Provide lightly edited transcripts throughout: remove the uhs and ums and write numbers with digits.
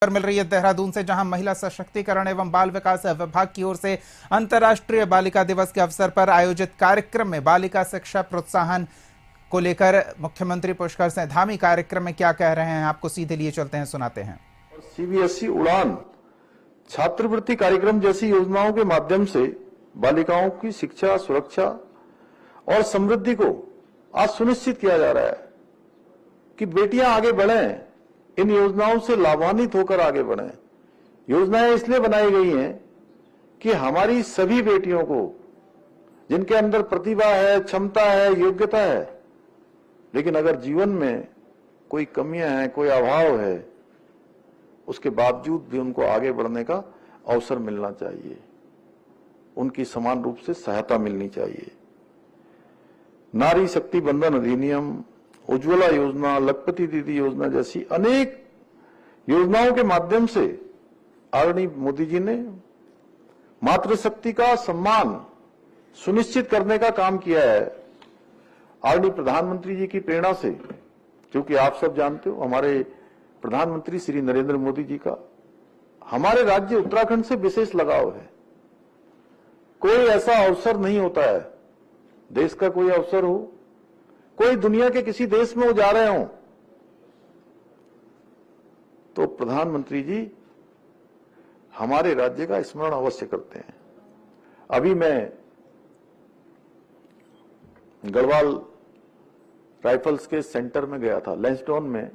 मिल रही है देहरादून से, जहां महिला सशक्तिकरण एवं बाल विकास विभाग की ओर से अंतर्राष्ट्रीय बालिका दिवस के अवसर पर आयोजित कार्यक्रम में बालिका शिक्षा प्रोत्साहन को लेकर मुख्यमंत्री पुष्कर सिंह धामी कार्यक्रम में क्या कह रहे हैं, आपको सीधे लिए चलते हैं, सुनाते हैं। सीबीएसई उड़ान छात्रवृत्ति कार्यक्रम जैसी योजनाओं के माध्यम से बालिकाओं की शिक्षा, सुरक्षा और समृद्धि को आज सुनिश्चित किया जा रहा है कि बेटियां आगे बढ़ें, इन योजनाओं से लाभान्वित होकर आगे बढ़ें। योजनाएं इसलिए बनाई गई हैं कि हमारी सभी बेटियों को, जिनके अंदर प्रतिभा है, क्षमता है, योग्यता है, लेकिन अगर जीवन में कोई कमियां हैं, कोई अभाव है, उसके बावजूद भी उनको आगे बढ़ने का अवसर मिलना चाहिए, उनकी समान रूप से सहायता मिलनी चाहिए। नारी शक्ति बंधन अधिनियम, उज्ज्वला योजना, लखपति दीदी योजना जैसी अनेक योजनाओं के माध्यम से आदरणीय मोदी जी ने मातृशक्ति का सम्मान सुनिश्चित करने का काम किया है। आदरणीय प्रधानमंत्री जी की प्रेरणा से, क्योंकि आप सब जानते हो हमारे प्रधानमंत्री श्री नरेंद्र मोदी जी का हमारे राज्य उत्तराखंड से विशेष लगाव है। कोई ऐसा अवसर नहीं होता है, देश का कोई अवसर हो, कोई दुनिया के किसी देश में वो जा रहे हों, तो प्रधानमंत्री जी हमारे राज्य का स्मरण अवश्य करते हैं। अभी मैं गढ़वाल राइफल्स के सेंटर में गया था, लैंसडाउन में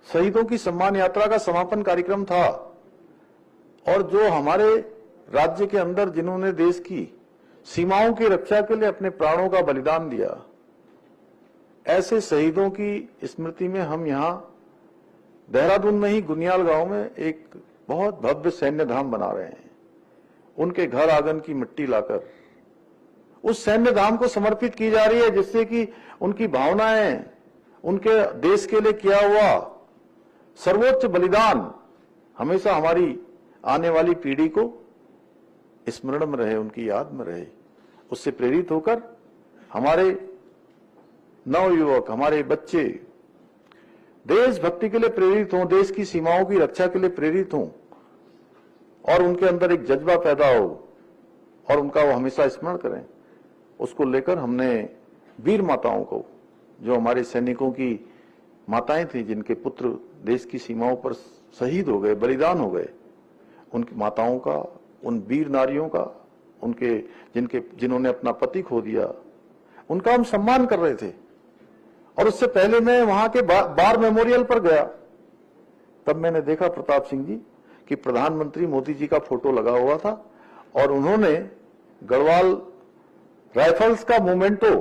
शहीदों की सम्मान यात्रा का समापन कार्यक्रम था, और जो हमारे राज्य के अंदर जिन्होंने देश की सीमाओं की रक्षा के लिए अपने प्राणों का बलिदान दिया, ऐसे शहीदों की स्मृति में हम यहां देहरादून में ही गुनियाल गांव में एक बहुत भव्य सैन्य धाम बना रहे हैं। उनके घर आंगन की मिट्टी लाकर उस सैन्य धाम को समर्पित की जा रही है, जिससे कि उनकी भावनाएं, उनके देश के लिए किया हुआ सर्वोच्च बलिदान हमेशा हमारी आने वाली पीढ़ी को स्मरण में रहे, उनकी याद में रहे। उससे प्रेरित होकर हमारे नवयुवक, हमारे बच्चे देशभक्ति के लिए प्रेरित हों, देश की सीमाओं की रक्षा के लिए प्रेरित हों, और उनके अंदर एक जज्बा पैदा हो और उनका वो हमेशा स्मरण करें। उसको लेकर हमने वीर माताओं को, जो हमारे सैनिकों की माताएं थी, जिनके पुत्र देश की सीमाओं पर शहीद हो गए, बलिदान हो गए, उनकी माताओं का, उन वीर नारियों का, उनके जिन्होंने अपना पति खो दिया, उनका हम सम्मान कर रहे थे। और उससे पहले मैं वहां के बार मेमोरियल पर गया, तब मैंने देखा प्रताप सिंह जी कि प्रधानमंत्री मोदी जी का फोटो लगा हुआ था, और उन्होंने गढ़वाल राइफल्स का मोमेंटो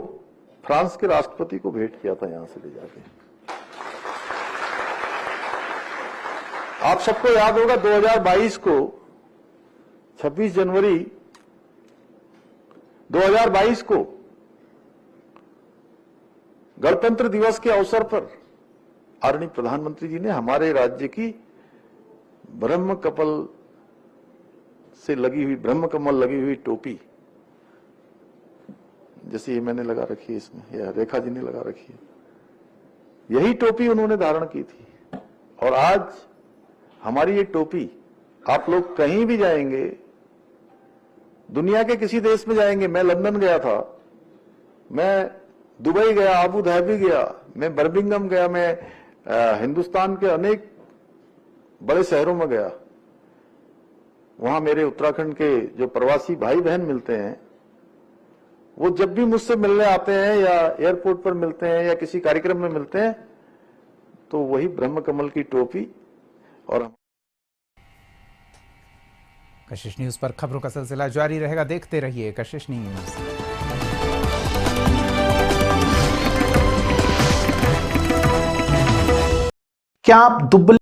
फ्रांस के राष्ट्रपति को भेंट किया था, यहां से ले जाके। आप सबको याद होगा 2022 को 26 जनवरी 2022 को गणतंत्र दिवस के अवसर पर आदरणीय प्रधानमंत्री जी ने हमारे राज्य की ब्रह्मकमल लगी हुई टोपी, जैसे ये मैंने लगा रखी है, इसमें या रेखा जी ने लगा रखी है, यही टोपी उन्होंने धारण की थी। और आज हमारी ये टोपी, आप लोग कहीं भी जाएंगे, दुनिया के किसी देश में जाएंगे, मैं लंदन गया था, मैं दुबई गया, अबू धाबी गया, मैं बर्मिंघम गया, मैं हिंदुस्तान के अनेक बड़े शहरों में गया, वहां मेरे उत्तराखंड के जो प्रवासी भाई बहन मिलते हैं, वो जब भी मुझसे मिलने आते हैं या एयरपोर्ट पर मिलते हैं या किसी कार्यक्रम में मिलते हैं, तो वही ब्रह्मकमल की टोपी। और कशिश न्यूज पर खबरों का सिलसिला जारी रहेगा, देखते रहिए कशिश न्यूज। क्या आप दुबले